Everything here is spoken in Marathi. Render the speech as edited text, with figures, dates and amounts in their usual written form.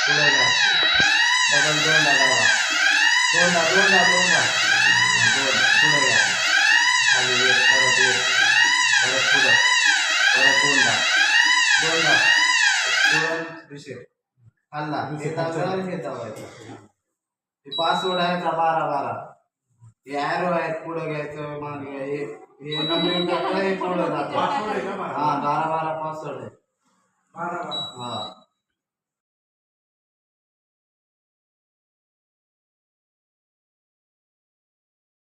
पुढे घ्या डबल दोनदा दाबा दोनदा दोनदा दोनदा दोन पुढे घ्या खाली एक परत पुढं परत दोनदा दोनदा पुढं रिसेट खाल्ला हे दाबायचं हे दाबायचं हे पासवर्ड आहे का 12 हे ॲरो आहेत पुढं घ्यायचं मागे हे नंबरिंग करता हे पुढं जातं. हां 12 पासवर्ड आहे. 12 हां